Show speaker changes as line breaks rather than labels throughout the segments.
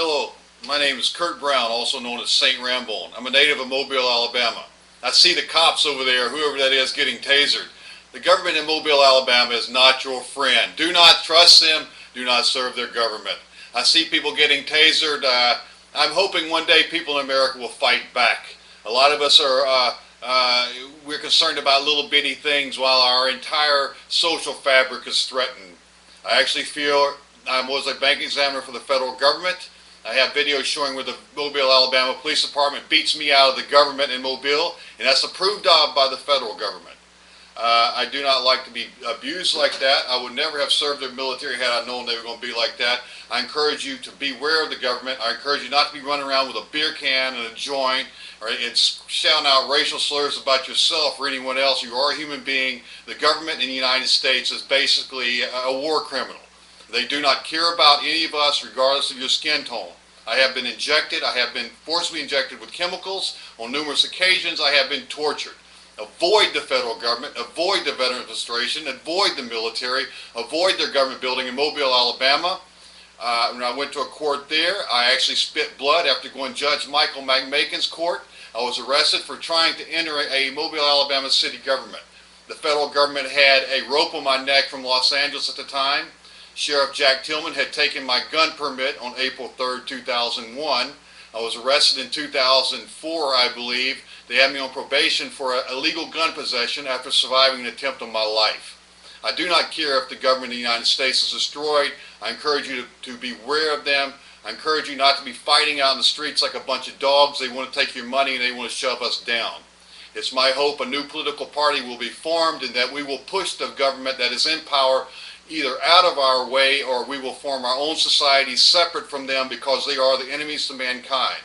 Hello, my name is Kurt Brown, also known as Saint Rambone. I'm a native of Mobile, Alabama. I see the cops over there, whoever that is, getting tasered. The government in Mobile, Alabama is not your friend. Do not trust them. Do not serve their government. I see people getting tasered. I'm hoping one day people in America will fight back. A lot of us we're concerned about little bitty things while our entire social fabric is threatened. I actually feel I was a bank examiner for the federal government. I have videos showing where the Mobile, Alabama Police Department beats me out of the government in Mobile, and that's approved of by the federal government. I do not like to be abused like that. I would never have served the military had I known they were going to be like that. I encourage you to beware of the government. I encourage you not to be running around with a beer can and a joint and shouting out racial slurs about yourself or anyone else. You are a human being. The government in the United States is basically a war criminal. They do not care about any of us regardless of your skin tone. I have been injected. I have been forcibly injected with chemicals. On numerous occasions, I have been tortured. Avoid the federal government, avoid the Veterans Administration, avoid the military, avoid their government building in Mobile, Alabama. When I went to a court there, I actually spit blood after going to Judge Michael McMakin's court. I was arrested for trying to enter a Mobile, Alabama city government. The federal government had a rope on my neck from Los Angeles at the time. Sheriff Jack Tillman had taken my gun permit on April 3rd, 2001. I was arrested in 2004, I believe. They had me on probation for illegal gun possession after surviving an attempt on my life. I do not care if the government of the United States is destroyed. I encourage you to beware of them. I encourage you not to be fighting out in the streets like a bunch of dogs. They want to take your money and they want to shove us down. It's my hope a new political party will be formed and that we will push the government that is in power either out of our way, or we will form our own society separate from them because they are the enemies to mankind.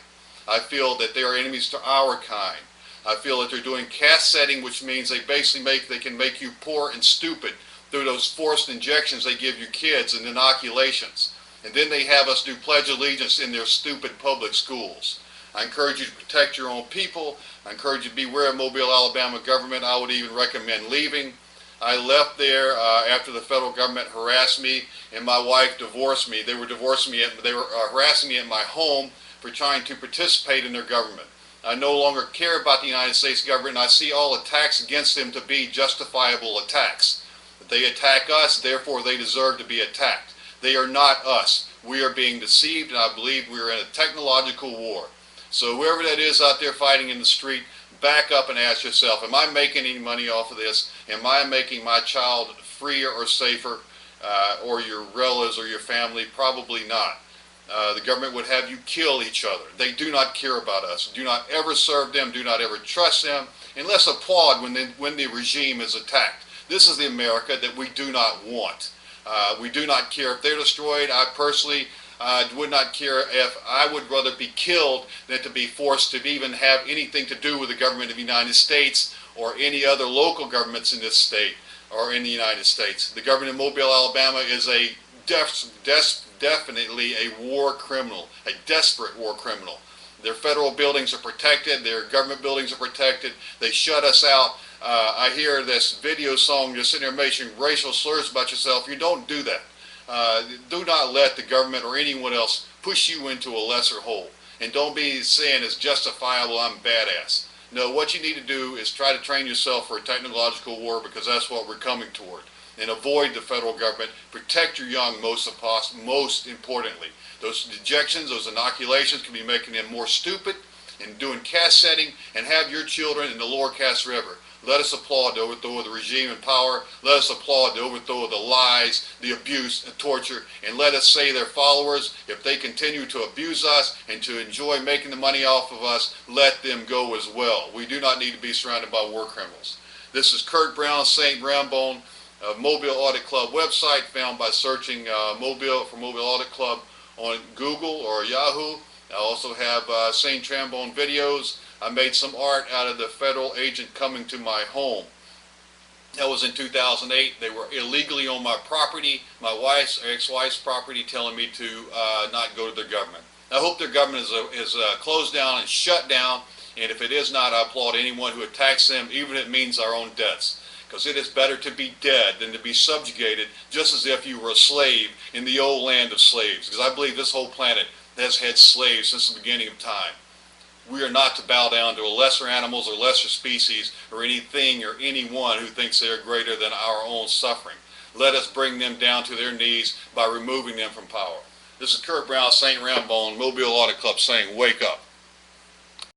I feel that they are enemies to our kind. I feel that they're doing caste setting, which means they can make you poor and stupid through those forced injections they give your kids and inoculations. And then they have us do Pledge Allegiance in their stupid public schools. I encourage you to protect your own people. I encourage you to beware of Mobile, Alabama government. I would even recommend leaving. I left there after the federal government harassed me and my wife divorced me. They were harassing me at my home for trying to participate in their government. I no longer care about the United States government, and I see all attacks against them to be justifiable attacks. If they attack us, therefore they deserve to be attacked. They are not us. We are being deceived, and I believe we are in a technological war. So whoever that is out there fighting in the street, back up and ask yourself, am I making any money off of this? Am I making my child freer or safer, or your relatives or your family? Probably not. The government would have you kill each other. They do not care about us. Do not ever serve them. Do not ever trust them. And let's applaud when the regime is attacked. This is the America that we do not want. We do not care if they're destroyed. I personally would not care if I would rather be killed than to be forced to even have anything to do with the government of the United States or any other local governments in this state or in the United States. The government of Mobile, Alabama is a definitely a war criminal, a desperate war criminal. Their federal buildings are protected. Their government buildings are protected. They shut us out. I hear this video song, you're sitting there making racial slurs about yourself. You don't do that. Do not let the government or anyone else push you into a lesser hole. And don't be saying it's justifiable, I'm badass. No, what you need to do is try to train yourself for a technological war, because that's what we're coming toward. And avoid the federal government. Protect your young most importantly. Those injections, those inoculations can be making them more stupid and doing caste setting, and have your children in the lower caste forever. Let us applaud the overthrow of the regime in power. Let us applaud the overthrow of the lies, the abuse, and torture. And let us say their followers, if they continue to abuse us and to enjoy making the money off of us, let them go as well. We do not need to be surrounded by war criminals. This is Kurt Brown, Saint Rambone, Mobile Audit Club website, found by searching Mobile Audit Club on Google or Yahoo. I also have Saint Rambone videos. I made some art out of the federal agent coming to my home. That was in 2008. They were illegally on my property, my ex-wife's property, telling me to not go to their government. I hope their government is closed down and shut down, and if it is not, I applaud anyone who attacks them, even if it means our own deaths. Because it is better to be dead than to be subjugated, just as if you were a slave in the old land of slaves. Because I believe this whole planet that has had slaves since the beginning of time. We are not to bow down to lesser animals or lesser species or anything or anyone who thinks they are greater than our own suffering. Let us bring them down to their knees by removing them from power. This is Kurt Brown, St. Rambone, Mobile Audit Club saying, wake up.